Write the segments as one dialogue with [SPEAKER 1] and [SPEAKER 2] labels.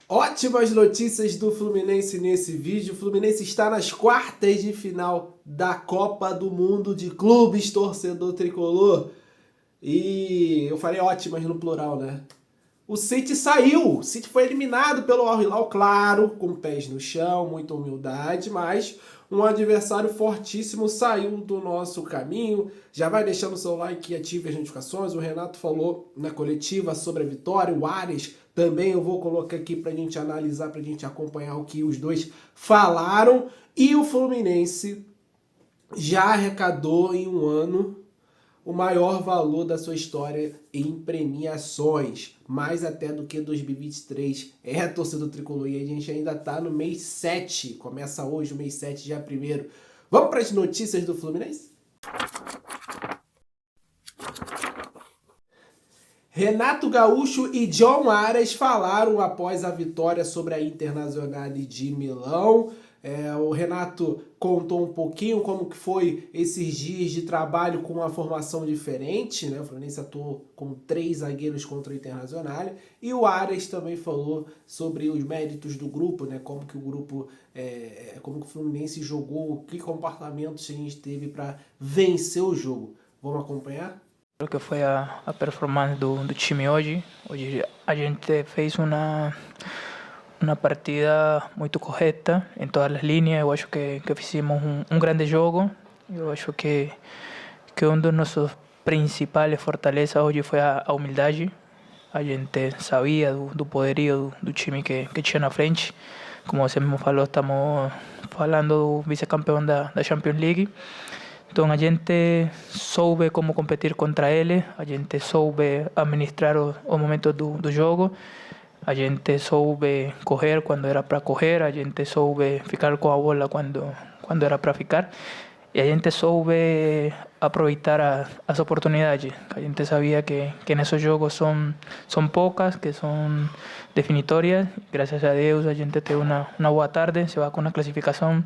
[SPEAKER 1] Ótimas notícias do Fluminense nesse vídeo. O Fluminense está nas quartas de final da Copa do Mundo de Clubes, torcedor tricolor. E eu falei ótimas no plural, né? O City saiu, o City foi eliminado pelo Al Hilal, claro, com pés no chão, muita humildade, mas um adversário fortíssimo saiu do nosso caminho. Já vai deixando o seu like e ative as notificações. O Renato falou na coletiva sobre a vitória, o Ares também eu vou colocar aqui pra gente analisar, pra gente acompanhar o que os dois falaram. E o Fluminense já arrecadou em um ano o maior valor da sua história em premiações, mais até do que 2023. É a torcida do Tricolor e a gente ainda tá no mês 7, começa hoje o mês 7, dia 1º. Vamos para as notícias do Fluminense? Renato Gaúcho e John Aras falaram após a vitória sobre a Internazionale de Milão. O Renato contou um pouquinho como que foi esses dias de trabalho com uma formação diferente, né? O Fluminense atuou com 3 zagueiros contra o Internazionale. E o Aras também falou sobre os méritos do grupo, né? Como que o grupo, como que o Fluminense jogou, que comportamentos a gente teve para vencer o jogo. Vamos acompanhar?
[SPEAKER 2] O que foi a performance do time hoje. Hoje a gente fez uma partida muito correta em todas as linhas. Eu acho que fizemos um grande jogo. Eu acho que um dos nossos principais fortalezas hoje foi a humildade. A gente sabia do poderio do time que tinha na frente. Como você mesmo falou, estamos falando do vice-campeão da Champions League. Então a gente soube como competir contra ele, a gente soube administrar os momentos do jogo, a gente soube correr quando era para correr, a gente soube ficar com a bola quando era para ficar e a gente soube aproveitar as oportunidades. A gente sabia que nesses jogos são poucas, que são definitórias. Graças a Deus a gente teve uma boa tarde, se vai com a classificação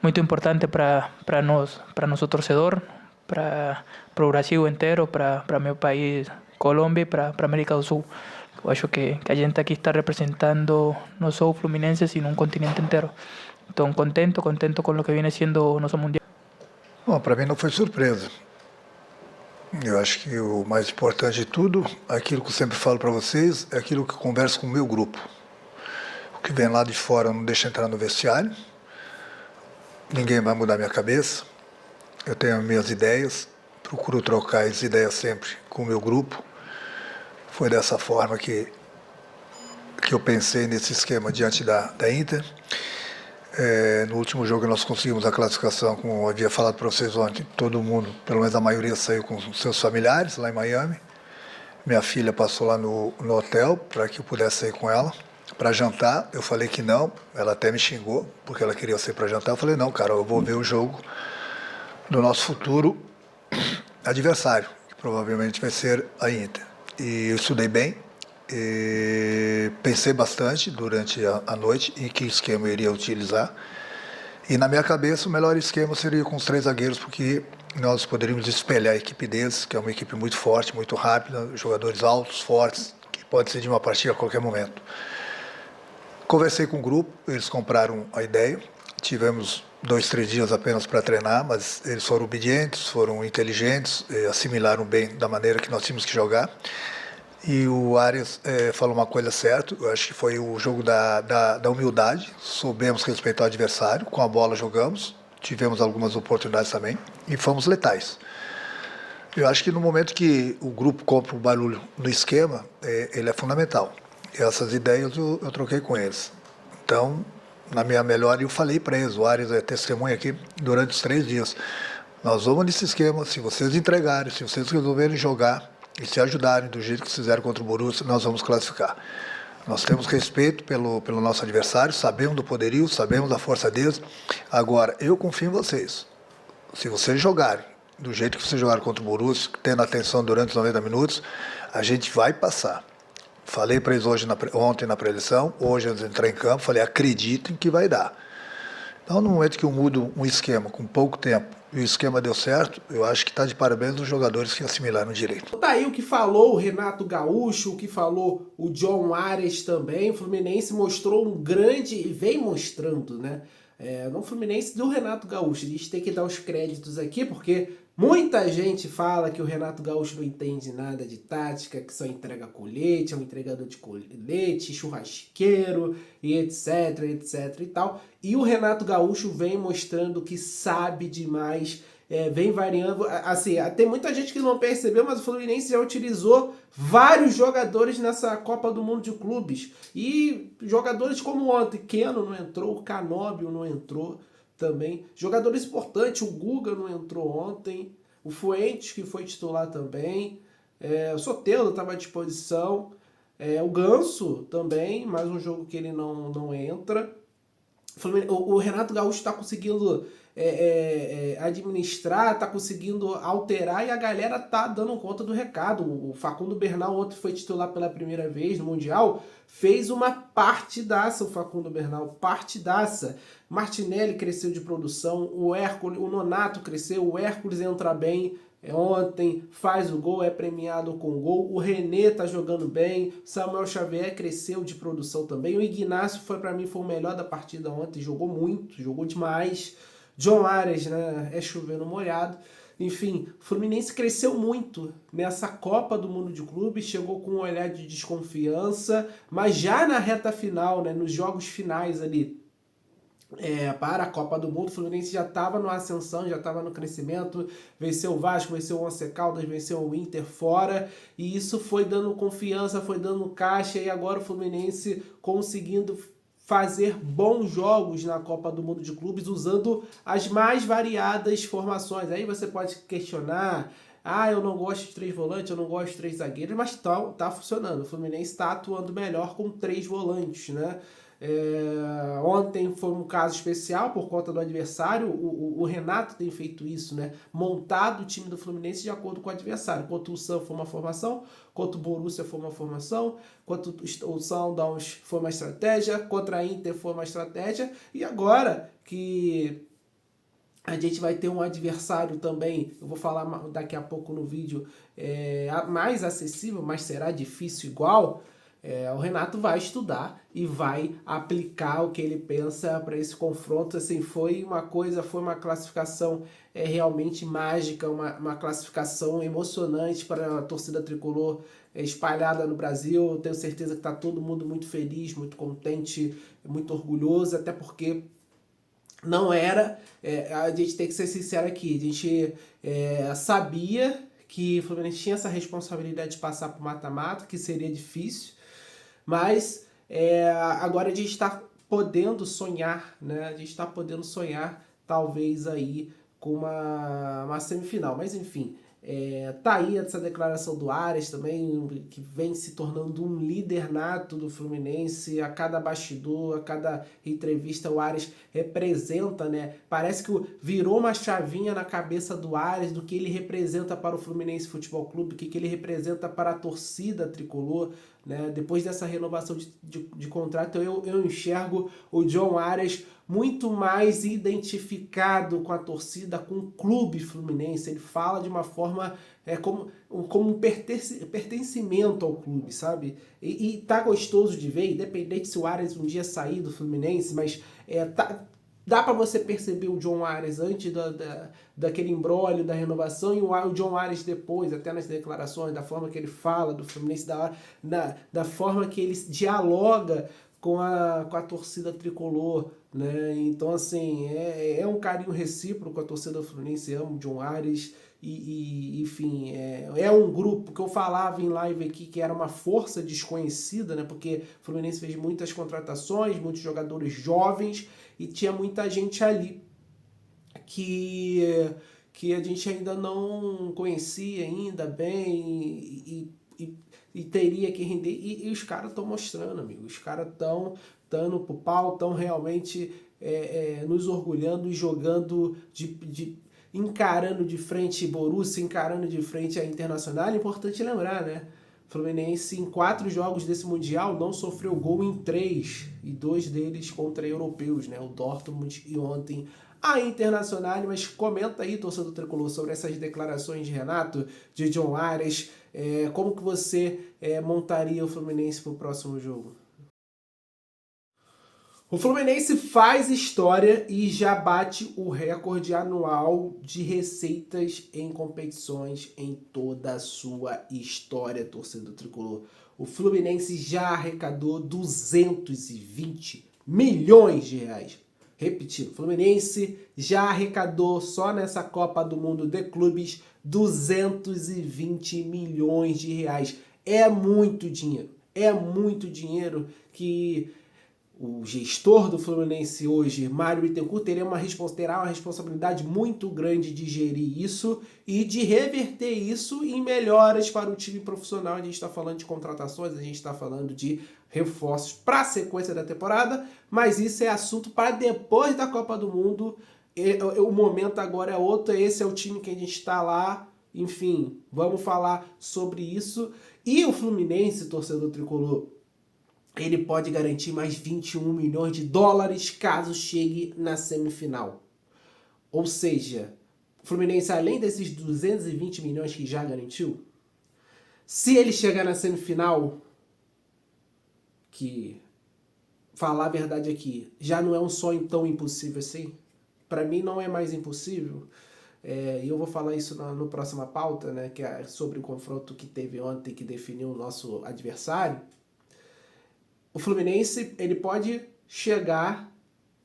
[SPEAKER 2] muito importante para nós, para nosso torcedor, para o Brasil inteiro, para meu país, Colômbia, para a América do Sul. Eu acho que a gente aqui está representando não só o Fluminense, sino um continente inteiro. Então, contento com o que vem sendo o nosso Mundial.
[SPEAKER 3] Bom, para mim não foi surpresa. Eu acho que o mais importante de tudo, aquilo que eu sempre falo para vocês, é aquilo que eu converso com o meu grupo. O que vem lá de fora não deixa entrar no vestiário. Ninguém vai mudar minha cabeça. Eu tenho as minhas ideias, procuro trocar as ideias sempre com o meu grupo. Foi dessa forma que eu pensei nesse esquema diante da Inter. No último jogo nós conseguimos a classificação, como eu havia falado para vocês ontem, todo mundo, pelo menos a maioria, saiu com seus familiares lá em Miami. Minha filha passou lá no hotel para que eu pudesse sair com ela para jantar. Eu falei que não, ela até me xingou, porque ela queria sair para jantar. Eu falei, não, cara, eu vou ver o jogo do nosso futuro adversário, que provavelmente vai ser a Inter. E eu estudei bem, pensei bastante durante a noite em que esquema eu iria utilizar. E na minha cabeça o melhor esquema seria com os 3 zagueiros, porque nós poderíamos espelhar a equipe deles, que é uma equipe muito forte, muito rápida, jogadores altos, fortes, que pode ser de uma partida a qualquer momento. Conversei com o grupo, eles compraram a ideia, tivemos 2, 3 dias apenas para treinar, mas eles foram obedientes, foram inteligentes, assimilaram bem da maneira que nós tínhamos que jogar. E o Arias falou uma coisa certa, eu acho que foi o jogo da humildade, soubemos respeitar o adversário, com a bola jogamos, tivemos algumas oportunidades também e fomos letais. Eu acho que no momento que o grupo compra o barulho no esquema, ele é fundamental. E essas ideias eu troquei com eles. Então, na minha melhor, eu falei para eles, o Arias é testemunha aqui, durante os 3 dias. Nós vamos nesse esquema, se vocês entregarem, se vocês resolverem jogar e se ajudarem do jeito que fizeram contra o Borussia, nós vamos classificar. Nós temos respeito pelo nosso adversário, sabemos do poderio, sabemos da força deles. Agora, eu confio em vocês. Se vocês jogarem do jeito que vocês jogaram contra o Borussia, tendo atenção durante os 90 minutos, a gente vai passar. Falei para eles ontem na pré-eleição, hoje antes de entrar em campo, falei, acreditem que vai dar. Então, no momento que eu mudo um esquema com pouco tempo e o esquema deu certo, eu acho que está de parabéns os jogadores que assimilaram direito.
[SPEAKER 1] Tá aí o que falou o Renato Gaúcho, o que falou o John Ares também. O Fluminense mostrou um grande, e vem mostrando, né? No Fluminense do Renato Gaúcho. A gente tem que dar os créditos aqui, porque muita gente fala que o Renato Gaúcho não entende nada de tática, que só entrega colete, é um entregador de colete, churrasqueiro, e etc, etc e tal. E o Renato Gaúcho vem mostrando que sabe demais, vem variando. Assim, tem muita gente que não percebeu, mas o Fluminense já utilizou vários jogadores nessa Copa do Mundo de Clubes. E jogadores como ontem, Keno não entrou, o Canóbio não entrou também. Jogadores importantes, o Guga não entrou ontem, o Fuentes, que foi titular também, o Soteldo estava à disposição, o Ganso também, mais um jogo que ele não entra. O Renato Gaúcho está conseguindo administrar, está conseguindo alterar e a galera tá dando conta do recado. O Facundo Bernal ontem foi titular pela primeira vez no Mundial, fez uma partidaça o Facundo Bernal, partidaça. Martinelli cresceu de produção, o Nonato cresceu, o Hércules entra bem, ontem faz o gol, é premiado com o gol, o René tá jogando bem, Samuel Xavier cresceu de produção também, o Ignacio para mim foi o melhor da partida ontem, jogou muito, jogou demais, John Ares, né, chovendo molhado. Enfim, o Fluminense cresceu muito nessa Copa do Mundo de Clubes, chegou com um olhar de desconfiança, mas já na reta final, né, nos jogos finais ali, para a Copa do Mundo, o Fluminense já estava numa ascensão, já estava no crescimento, venceu o Vasco, venceu o Once Caldas, venceu o Inter fora, e isso foi dando confiança, foi dando caixa, e agora o Fluminense conseguindo fazer bons jogos na Copa do Mundo de Clubes, usando as mais variadas formações. Aí você pode questionar, eu não gosto de 3 volantes, eu não gosto de 3 zagueiros, mas tá funcionando. O Fluminense está atuando melhor com 3 volantes, né? Ontem foi um caso especial por conta do adversário. O Renato tem feito isso, né? Montado o time do Fluminense de acordo com o adversário. Contra o Sun foi uma formação, contra o Borussia foi uma formação, contra o Sundowns foi uma estratégia, contra a Inter foi uma estratégia, e agora que a gente vai ter um adversário também, eu vou falar daqui a pouco no vídeo, mais acessível, mas será difícil igual. O Renato vai estudar e vai aplicar o que ele pensa para esse confronto. Assim, foi uma classificação realmente mágica, uma classificação emocionante para a torcida tricolor espalhada no Brasil. Eu tenho certeza que está todo mundo muito feliz, muito contente, muito orgulhoso, até porque não era, a gente tem que ser sincero aqui, a gente sabia que o Fluminense tinha essa responsabilidade de passar para o mata-mata, que seria difícil, mas agora a gente está podendo sonhar, né? A gente está podendo sonhar, talvez aí, com uma semifinal. Mas enfim, tá aí essa declaração do Ares também, que vem se tornando um líder nato do Fluminense. A cada bastidor, a cada entrevista, o Ares representa, né? Parece que virou uma chavinha na cabeça do Ares, do que ele representa para o Fluminense Futebol Clube, do que ele representa para a torcida tricolor, né? Depois dessa renovação de contrato, eu enxergo o John Ares muito mais identificado com a torcida, com o clube fluminense. Ele fala de uma forma como um pertencimento ao clube, sabe? E tá gostoso de ver, independente se o Ares um dia sair do Fluminense, mas dá para você perceber o John Ares antes daquele imbróglio da renovação e o John Ares depois, até nas declarações, da forma que ele fala do Fluminense, da forma que ele dialoga com a torcida tricolor, né? Então, assim, é um carinho recíproco. A torcida do Fluminense ama o John Ares enfim, é um grupo que eu falava em live aqui que era uma força desconhecida, né? Porque o Fluminense fez muitas contratações, muitos jogadores jovens e tinha muita gente ali que a gente ainda não conhecia ainda bem e teria que render. E os caras estão mostrando, amigo. Os caras estão dando pro pau, estão realmente nos orgulhando e jogando, encarando de frente Borussia, encarando de frente a Internacional. É importante lembrar, né? O Fluminense, em 4 jogos desse Mundial, não sofreu gol em 3, e 2 deles contra europeus, né? O Dortmund e ontem a Internacional. Mas comenta aí, torcedor tricolor, sobre essas declarações de Renato, de John Ares, como que você montaria o Fluminense para o próximo jogo? O Fluminense faz história e já bate o recorde anual de receitas em competições em toda a sua história, torcedor tricolor. O Fluminense já arrecadou 220 milhões de reais. Repetindo, o Fluminense já arrecadou só nessa Copa do Mundo de Clubes 220 milhões de reais. É muito dinheiro que o gestor do Fluminense hoje, Mário Bittencourt, terá uma responsabilidade muito grande de gerir isso e de reverter isso em melhoras para o time profissional. A gente está falando de contratações, a gente está falando de reforços para a sequência da temporada, mas isso é assunto para depois da Copa do Mundo. O momento agora é outro, esse é o time que a gente está lá. Enfim, vamos falar sobre isso. E o Fluminense, torcedor tricolor, ele pode garantir mais 21 milhões de dólares caso chegue na semifinal. Ou seja, o Fluminense, além desses 220 milhões que já garantiu, se ele chegar na semifinal, que, falar a verdade aqui, já não é um sonho tão impossível assim, para mim não é mais impossível, e eu vou falar isso no próxima pauta, né, que é sobre o confronto que teve ontem, que definiu o nosso adversário. O Fluminense, ele pode chegar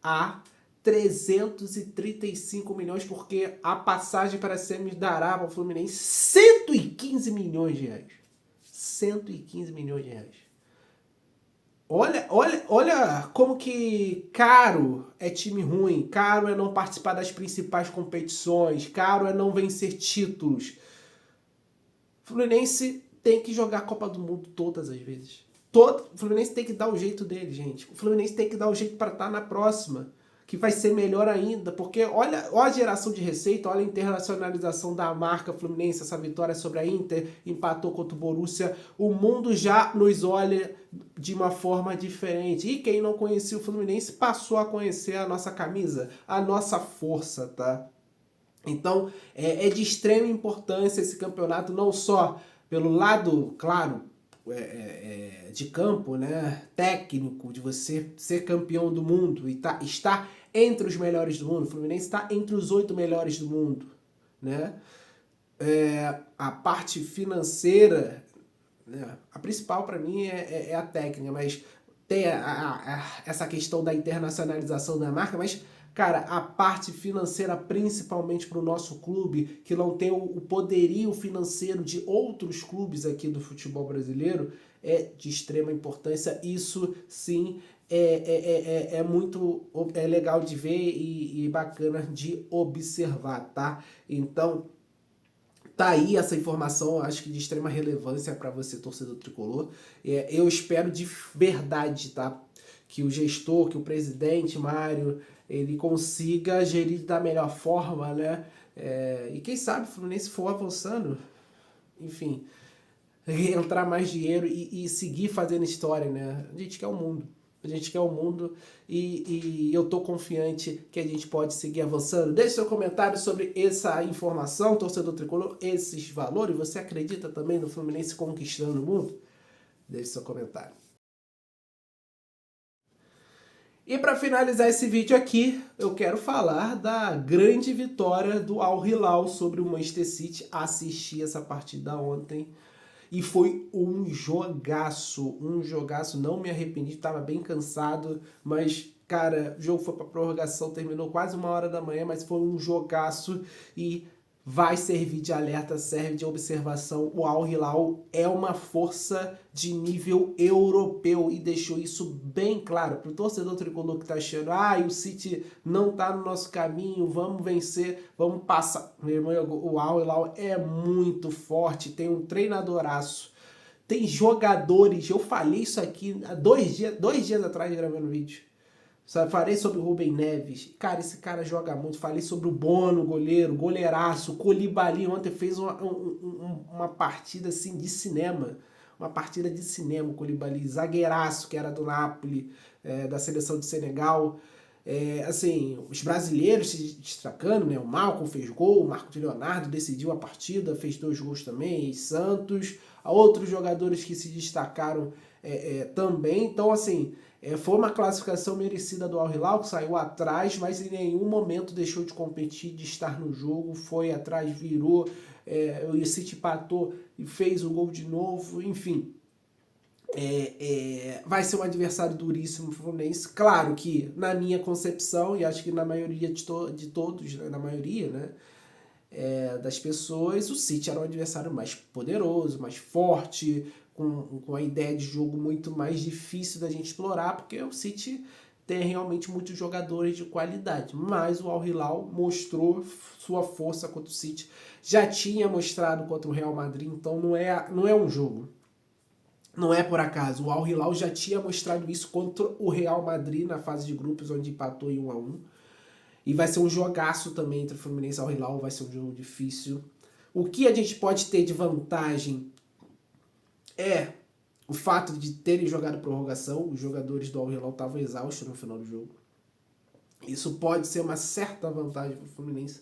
[SPEAKER 1] a 335 milhões, porque a passagem para a semis dará ao Fluminense 115 milhões de reais. 115 milhões de reais. Olha como que caro é time ruim, caro é não participar das principais competições, caro é não vencer títulos. O Fluminense tem que jogar a Copa do Mundo todas as vezes. O Fluminense tem que dar o jeito dele, gente. O Fluminense tem que dar o jeito para estar na próxima, que vai ser melhor ainda, porque olha a geração de receita, olha a internacionalização da marca Fluminense, essa vitória sobre a Inter, empatou contra o Borussia. O mundo já nos olha de uma forma diferente. E quem não conhecia o Fluminense passou a conhecer a nossa camisa, a nossa força, tá? Então, é de extrema importância esse campeonato, não só pelo lado, claro, de campo, né, técnico, de você ser campeão do mundo e estar entre os melhores do mundo. O Fluminense está entre os 8 melhores do mundo, né? A parte financeira, né, a principal para mim é a técnica, mas tem essa questão da internacionalização da marca, mas cara, a parte financeira, principalmente para o nosso clube, que não tem o poderio financeiro de outros clubes aqui do futebol brasileiro, é de extrema importância. Isso, sim, é muito legal de ver e bacana de observar, tá? Então, tá aí essa informação, acho que de extrema relevância para você, torcedor tricolor. Eu espero de verdade, tá? Que o gestor, que o presidente Mário, ele consiga gerir da melhor forma, né? E quem sabe o Fluminense for avançando, enfim, entrar mais dinheiro e seguir fazendo história, né? A gente quer o mundo. A gente quer o mundo e eu tô confiante que a gente pode seguir avançando. Deixe seu comentário sobre essa informação, torcedor tricolor, esses valores. Você acredita também no Fluminense conquistando o mundo? Deixe seu comentário. E para finalizar esse vídeo aqui, eu quero falar da grande vitória do Al Hilal sobre o Manchester City. Assisti essa partida ontem e foi um jogaço, não me arrependi, estava bem cansado, mas, cara, o jogo foi para prorrogação, terminou quase 1h da manhã, mas foi um jogaço e vai servir de alerta, serve de observação. O Al Hilal é uma força de nível europeu e deixou isso bem claro para o torcedor tricolor que está achando, o City não está no nosso caminho, vamos vencer, vamos passar. Meu irmão, o Al Hilal é muito forte, tem um treinadoraço, tem jogadores, eu falei isso aqui há 2 dias atrás gravando vídeo. Falei sobre o Rubem Neves. Cara, esse cara joga muito. Falei sobre o Bono, goleiraço. O Koulibaly ontem fez uma partida assim de cinema. uma partida de cinema. O Koulibaly, zagueiraço, que era do Napoli, da seleção de Senegal. Assim, os brasileiros se destacando, né? O Malcom fez gol, o Marcos Leonardo decidiu a partida, fez 2 gols também, e Santos, há outros jogadores que se destacaram também. Então, assim, foi uma classificação merecida do Al Hilal, que saiu atrás, mas em nenhum momento deixou de competir, de estar no jogo, foi atrás, virou, o City empatou e fez o gol de novo, enfim. Vai ser um adversário duríssimo pro Fluminense. Claro que, na minha concepção, e acho que na maioria de todos, né, na maioria, né, das pessoas, o City era um adversário mais poderoso, mais forte, com a ideia de jogo muito mais difícil da gente explorar, porque o City tem realmente muitos jogadores de qualidade. Mas o Al Hilal mostrou sua força contra o City. Já tinha mostrado contra o Real Madrid, então não é um jogo. Não é por acaso, o Al Hilal já tinha mostrado isso contra o Real Madrid na fase de grupos, onde empatou em 1-1. E vai ser um jogaço também entre o Fluminense e o Al Hilal, vai ser um jogo difícil. O que a gente pode ter de vantagem é o fato de terem jogado prorrogação. Os jogadores do Al Hilal estavam exaustos no final do jogo. Isso pode ser uma certa vantagem para o Fluminense,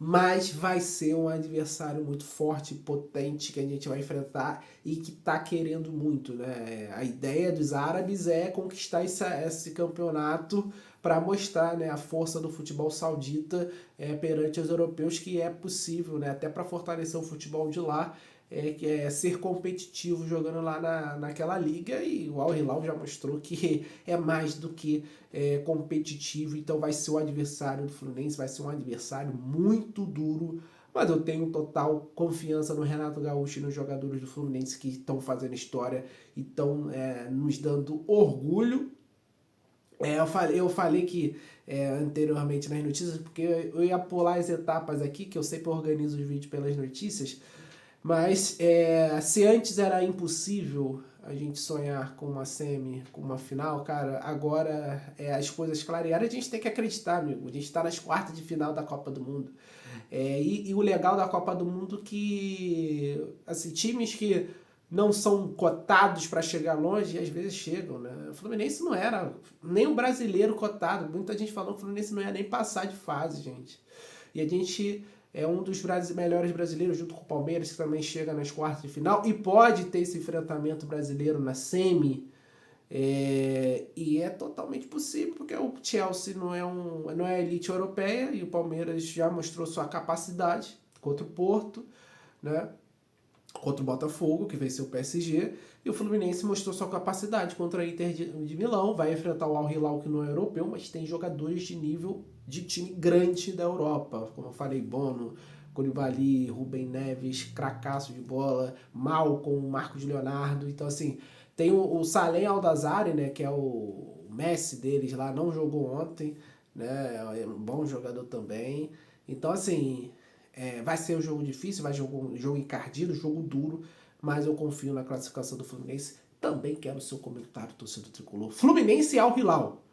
[SPEAKER 1] mas vai ser um adversário muito forte, potente, que a gente vai enfrentar e que está querendo muito, né? A ideia dos árabes é conquistar esse campeonato para mostrar, né, a força do futebol saudita perante os europeus, que é possível, né? Até para fortalecer o futebol de lá, que é ser competitivo jogando lá naquela liga, e o Al Hilal já mostrou que é mais do que competitivo. Então vai ser o adversário do Fluminense, vai ser um adversário muito duro, mas eu tenho total confiança no Renato Gaúcho e nos jogadores do Fluminense, que estão fazendo história e estão nos dando orgulho. Eu falei que anteriormente nas notícias, porque eu ia pular as etapas aqui, que eu sempre organizo os vídeos pelas notícias. Mas se antes era impossível a gente sonhar com uma semi, com uma final, cara, agora as coisas clarearam. A gente tem que acreditar, amigo. A gente está nas quartas de final da Copa do Mundo. E o legal da Copa do Mundo é que, assim, times que não são cotados para chegar longe, às vezes chegam, né? O Fluminense não era nem um brasileiro cotado. Muita gente falou que o Fluminense não ia nem passar de fase, gente. E a gente é um dos melhores brasileiros, junto com o Palmeiras, que também chega nas quartas de final e pode ter esse enfrentamento brasileiro na semi. E é totalmente possível, porque o Chelsea não é elite europeia, e o Palmeiras já mostrou sua capacidade contra o Porto, né? Contra o Botafogo, que venceu o PSG, e o Fluminense mostrou sua capacidade contra a Inter de Milão. Vai enfrentar o Al Hilal, que não é europeu, mas tem jogadores de nível de time grande da Europa, como eu falei, Bono, Koulibaly, Rubem Neves, cracaço de bola, Malcom, Marcos Leonardo. Então, assim, tem o Salem Aldazari, né, que é o Messi deles lá, não jogou ontem, né, é um bom jogador também. Então, assim, vai ser um jogo difícil, vai ser um jogo encardido, jogo duro, mas eu confio na classificação do Fluminense. Também quero o seu comentário, torcedor tricolor. Fluminense e Al Hilal.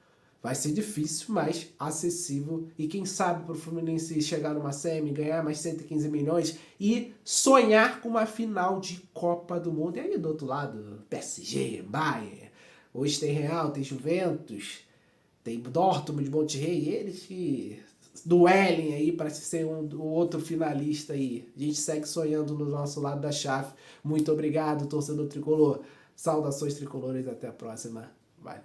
[SPEAKER 1] Vai ser difícil, mas acessível. E quem sabe para o Fluminense chegar numa semi, ganhar mais 115 milhões e sonhar com uma final de Copa do Mundo. E aí do outro lado, PSG, Bayern. Hoje tem Real, tem Juventus, tem Dortmund, Monterrey. Eles que duelem aí para ser o outro finalista aí. A gente segue sonhando no nosso lado da chave. Muito obrigado, torcedor tricolor. Saudações tricolores, até a próxima. Vai.